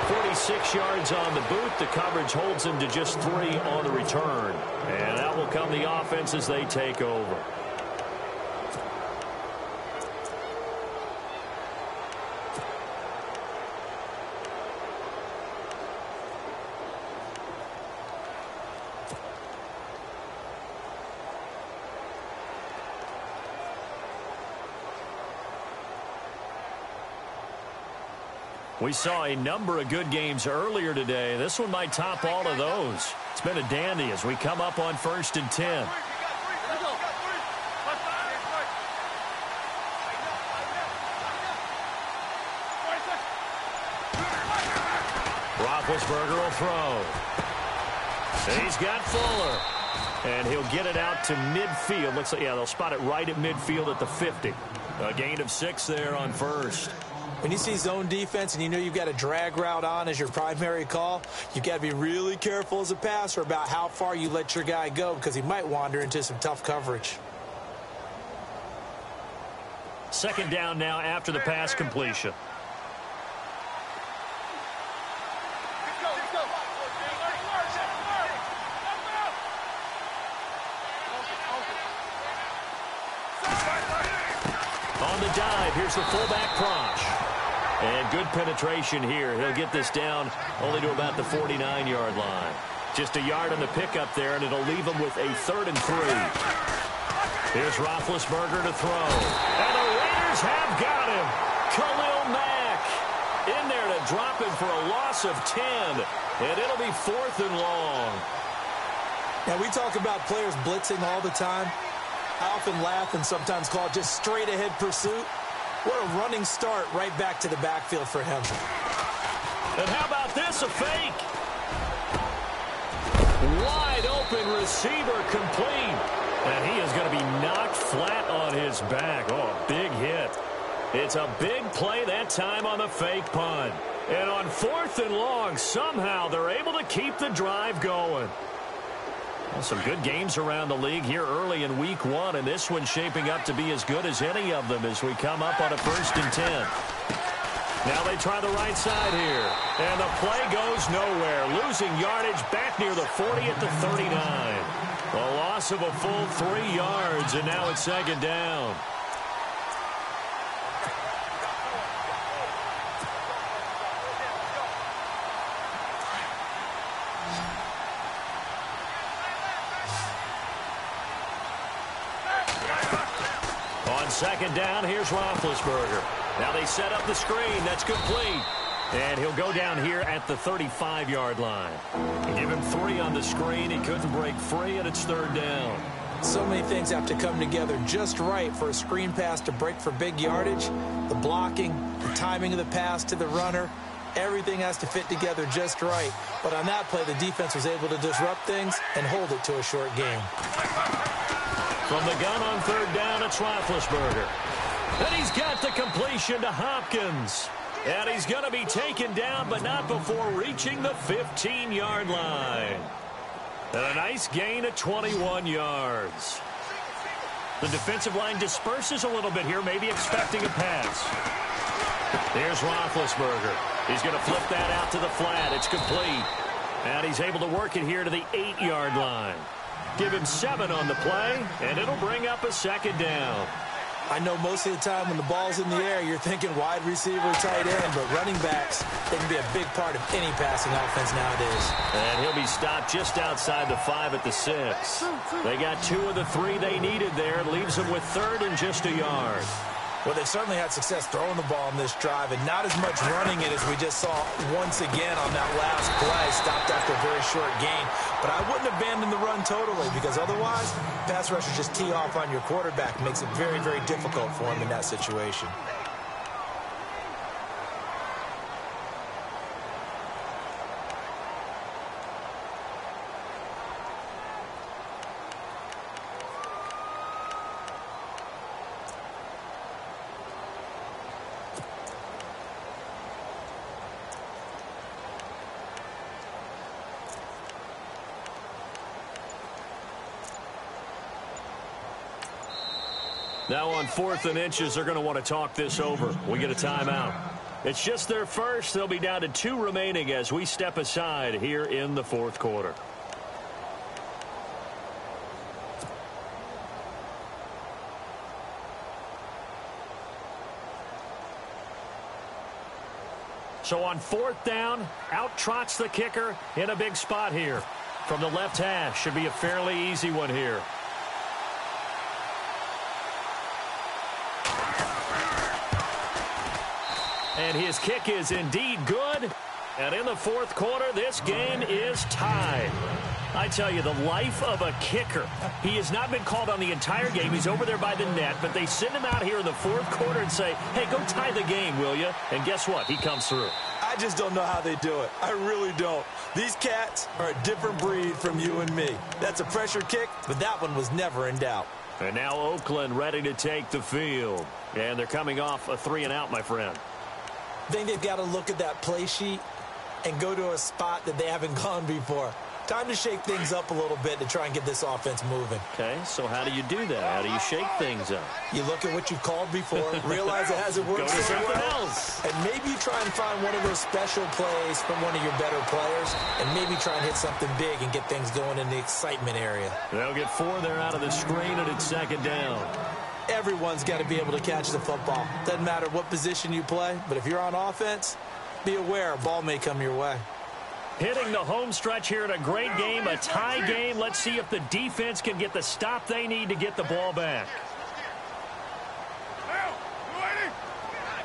S2: 46 yards on the boot. The coverage holds him to just 3 on the return. And that will come the offense as they take over. We saw a number of good games earlier today. This one might top all of those. It's been a dandy as we come up on 1st and 10. Roethlisberger will throw. And he's got Fuller. And he'll get it out to midfield. Looks like, yeah, they'll spot it right at midfield at the 50. A gain of 6 there on first.
S3: When you see zone defense and you know you've got a drag route on as your primary call, you've got to be really careful as a passer about how far you let your guy go because he might wander into some tough coverage.
S2: Second down now after the pass completion. on the dive. Here's the fullback, Prosh. And good penetration here. He'll get this down only to about the 49-yard line. Just a yard on the pickup there, and it'll leave him with a 3rd and 3. Here's Roethlisberger to throw. And the Raiders have got him. Khalil Mack in there to drop him for a loss of 10. And it'll be 4th and long.
S3: Now, we talk about players blitzing all the time. I often laugh and sometimes call it just straight-ahead pursuit. What a running start right back to the backfield for him.
S2: And how about this, a fake? Wide open receiver complete. And he is going to be knocked flat on his back. Oh, a big hit. It's a big play that time on the fake punt. And on 4th and long, somehow they're able to keep the drive going. Well, some good games around the league here early in week 1, and this one's shaping up to be as good as any of them as we come up on a 1st and 10. Now they try the right side here, and the play goes nowhere. Losing yardage back near the 40 at the 39. A loss of a full 3 yards, and now it's 2nd down. On 2nd down, here's Roethlisberger. Now they set up the screen. That's complete. And he'll go down here at the 35-yard line. Give him 3 on the screen. He couldn't break free, and it's 3rd down.
S3: So many things have to come together just right for a screen pass to break for big yardage. The blocking, the timing of the pass to the runner, everything has to fit together just right. But on that play, the defense was able to disrupt things and hold it to a short game.
S2: From the gun on 3rd down, it's Roethlisberger. And he's got the completion to Hopkins. And he's going to be taken down, but not before reaching the 15-yard line. And a nice gain of 21 yards. The defensive line disperses a little bit here, maybe expecting a pass. Here's Roethlisberger. He's going to flip that out to the flat. It's complete. And he's able to work it here to the 8-yard line. Give him 7 on the play, and it'll bring up a 2nd down.
S3: I know most of the time when the ball's in the air, you're thinking wide receiver, tight end, but running backs, they can be a big part of any passing offense nowadays.
S2: And he'll be stopped just outside the 5 at the 6. They got 2 of the 3 they needed there. Leaves them with 3rd and just a yard.
S3: Well, they've certainly had success throwing the ball in this drive, and not as much running it as we just saw once again on that last play. Stopped after a very short gain. But I wouldn't abandon the run totally, because otherwise, pass rushers just tee off on your quarterback. Makes it very, very difficult for him in that situation.
S2: Now on 4th and inches, they're going to want to talk this over. We get a timeout. It's just their first. They'll be down to 2 remaining as we step aside here in the 4th quarter. So on 4th down, out trots the kicker in a big spot here. From the left hash, should be a fairly easy one here. And his kick is indeed good. And in the 4th quarter, this game is tied. I tell you, the life of a kicker. He has not been called on the entire game. He's over there by the net, but they send him out here in the 4th quarter and say, hey, go tie the game, will you? And guess what? He comes through.
S3: I just don't know how they do it. I really don't. These cats are a different breed from you and me. That's a pressure kick, but that one was never in doubt.
S2: And now Oakland ready to take the field. And they're coming off a 3-and-out, my friend.
S3: I think they've got to look at that play sheet and go to a spot that they haven't gone before. Time to shake things up a little bit to try and get this offense moving.
S2: Okay, so how do you do that? How do you shake things up?
S3: You look at what you've called before, realize it hasn't worked so well, and maybe you try and find one of those special plays from one of your better players, and maybe try and hit something big and get things going in the excitement area.
S2: They'll get 4 there out of the screen, and it's 2nd down.
S3: Everyone's got to be able to catch the football. Doesn't matter what position you play, but if you're on offense, be aware a ball may come your way.
S2: Hitting the home stretch here in a great game, a tie game. Let's see if the defense can get the stop they need to get the ball back.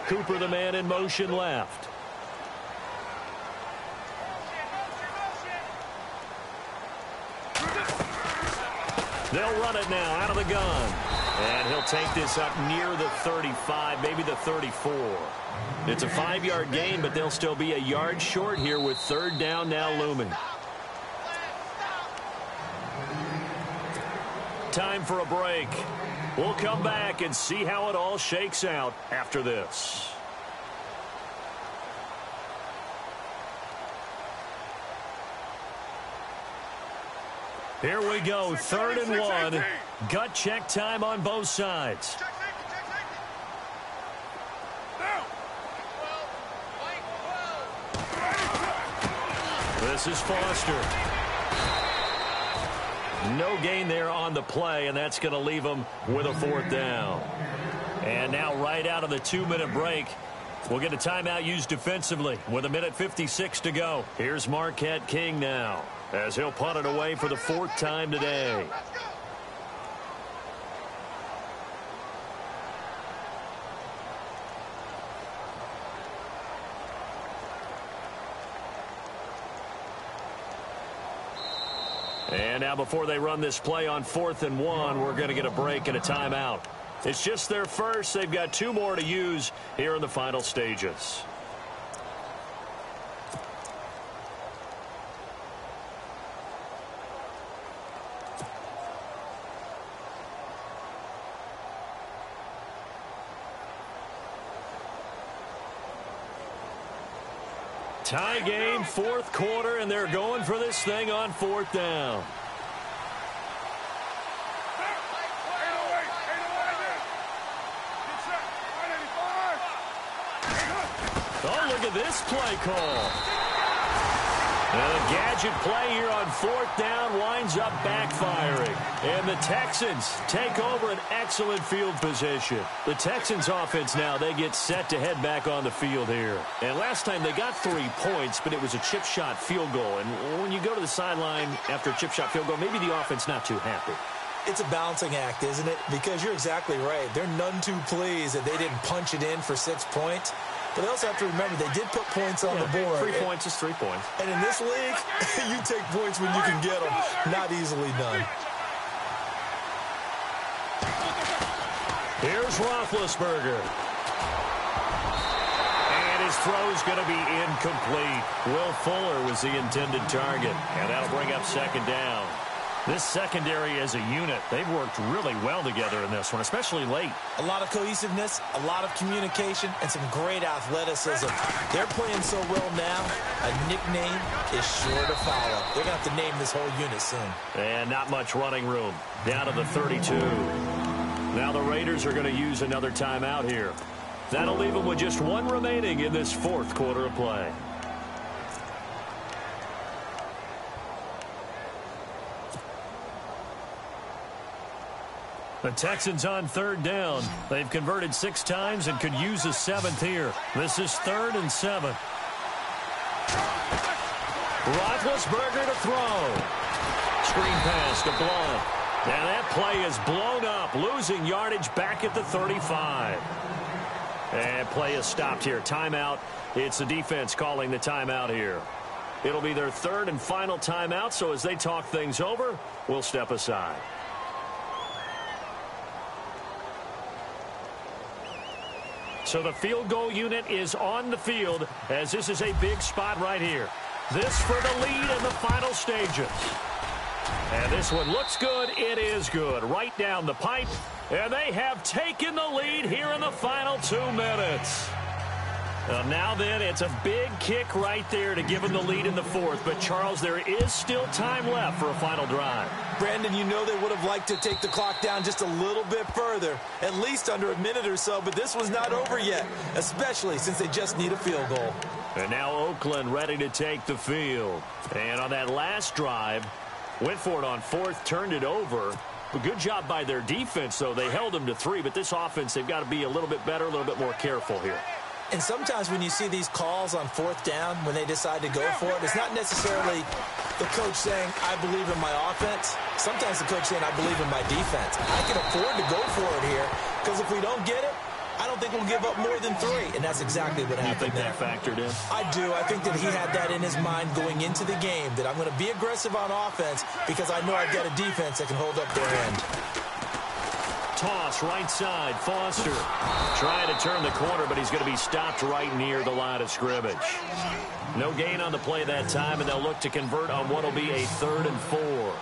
S2: Cooper, the man in motion left. They'll run it now out of the gun. And he'll take this up near the 35, maybe the 34. It's a 5-yard gain, but they'll still be a yard short here with third down now looming. Time for a break. We'll come back and see how it all shakes out after this. Here we go, 3rd and 1. Gut check time on both sides. This is Foster. No gain there on the play, and that's going to leave them with a 4th down. And now right out of the 2-minute break, we'll get a timeout used defensively with 1:56 to go. Here's Marquette King now, as he'll punt it away for the 4th time today. And now before they run this play on 4th and 1, we're going to get a break and a timeout. It's just their first. They've got 2 more to use here in the final stages. Tie game, 4th quarter, and they're going for this thing on 4th down. Oh, look at this play call. And a gadget play here on 4th down winds up backfiring. And the Texans take over an excellent field position. The Texans offense now, they get set to head back on the field here. And last time they got 3 points, but it was a chip shot field goal. And when you go to the sideline after a chip shot field goal, maybe the offense not too happy.
S3: It's a balancing act, isn't it? Because you're exactly right. They're none too pleased that they didn't punch it in for 6 points. But they also have to remember they did put points on the board.
S2: 3 points is 3 points.
S3: And in this league, you take points when you can get them. Not easily done.
S2: Here's Roethlisberger. And his throw's going to be incomplete. Will Fuller was the intended target. And that'll bring up 2nd down. This secondary as a unit, they've worked really well together in this one, especially late.
S3: A lot of cohesiveness, a lot of communication, and some great athleticism. They're playing so well now, a nickname is sure to follow. They're going to have to name this whole unit soon.
S2: And not much running room. Down to the 32. Now the Raiders are going to use another timeout here. That'll leave them with just 1 remaining in this 4th quarter of play. The Texans on 3rd down. They've converted 6 times and could use a 7th here. This is 3rd and 7. Roethlisberger to throw. Screen pass to Blunt. And that play is blown up, losing yardage back at the 35. And play is stopped here. Timeout. It's the defense calling the timeout here. It'll be their 3rd and final timeout, so as they talk things over, we'll step aside. So the field goal unit is on the field, as this is a big spot right here. This for the lead in the final stages. And this one looks good. It is good. Right down the pipe. And they have taken the lead here in the final 2 minutes. Now then, it's a big kick right there to give them the lead in the 4th. But, Charles, there is still time left for a final drive.
S3: Brandon, you know they would have liked to take the clock down just a little bit further, at least under a minute or so, but this was not over yet, especially since they just need a field goal.
S2: And now Oakland ready to take the field. And on that last drive, went for it on 4th, turned it over, But good job by their defense, though. They held them to 3, but this offense, they've got to be a little bit better, a little bit more careful here.
S3: And sometimes when you see these calls on 4th down, when they decide to go for it, it's not necessarily the coach saying, I believe in my offense. Sometimes the coach saying, I believe in my defense. I can afford to go for it here, because if we don't get it, I don't think we'll give up more than 3, and that's exactly what happened there.
S2: You think that factored in?
S3: I do. I think that he had that in his mind going into the game, that I'm going to be aggressive on offense because I know I've got a defense that can hold up their end.
S2: Toss right side, Foster. Trying to turn the corner, but he's going to be stopped right near the line of scrimmage. No gain on the play that time, and they'll look to convert on what will be a 3rd and 4.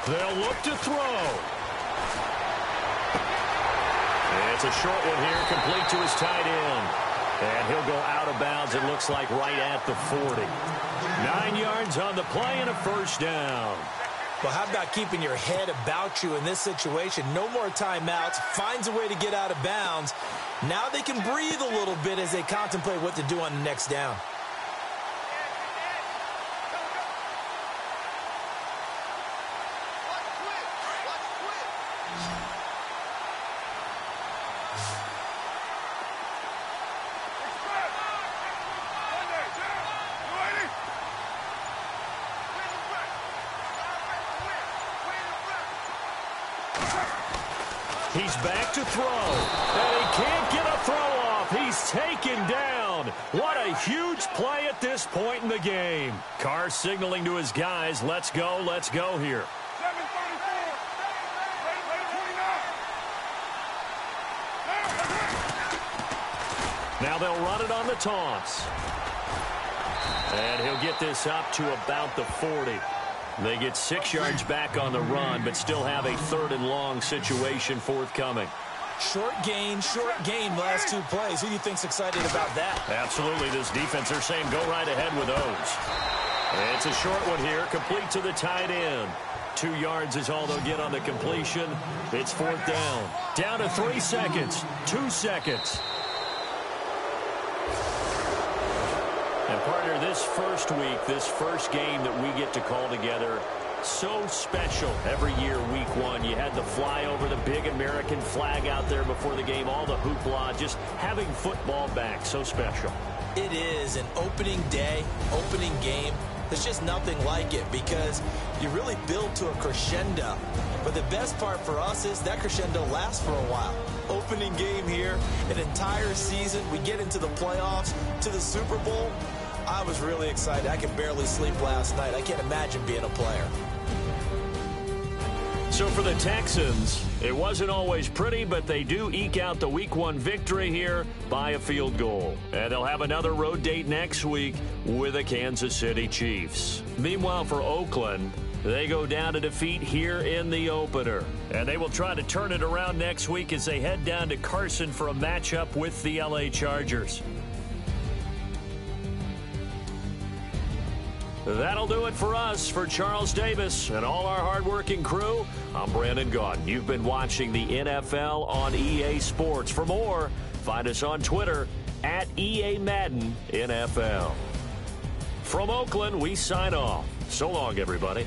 S2: They'll look to throw. It's a short one here, complete to his tight end. And he'll go out of bounds, it looks like, right at the 40. 9 yards on the play and a 1st down.
S3: Well, how about keeping your head about you in this situation? No more timeouts. Finds a way to get out of bounds. Now they can breathe a little bit as they contemplate what to do on the next down.
S2: He's back to throw, and he can't get a throw off. He's taken down. What a huge play at this point in the game. Carr signaling to his guys, let's go here. Now they'll run it on the toss. And he'll get this up to about the 40. They get 6 yards back on the run, but still have a 3rd and long situation forthcoming.
S3: Short gain, last 2 plays. Who do you think's excited about that?
S2: Absolutely. This defense, they're saying go right ahead with those. It's a short one here, complete to the tight end. 2 yards is all they'll get on the completion. It's 4th down. Down to 3 seconds. 2 seconds. And partner, this first week, this first game that we get to call together, so special every year, week 1. You had the flyover, the big American flag out there before the game, all the hoopla, just having football back, so special.
S3: It is an opening day, opening game. There's just nothing like it because you really build to a crescendo. But the best part for us is that crescendo lasts for a while. Opening game here, an entire season. We get into the playoffs, to the Super Bowl. I was really excited. I could barely sleep last night. I can't imagine being a player.
S2: So for the Texans, it wasn't always pretty, but they do eke out the Week 1 victory here by a field goal. And they'll have another road date next week with the Kansas City Chiefs. Meanwhile, for Oakland, they go down to defeat here in the opener. And they will try to turn it around next week as they head down to Carson for a matchup with the LA Chargers. That'll do it for us. For Charles Davis and all our hardworking crew, I'm Brandon Gaudin. You've been watching the NFL on EA Sports. For more, find us on Twitter at EA Madden NFL. From Oakland, we sign off. So long, everybody.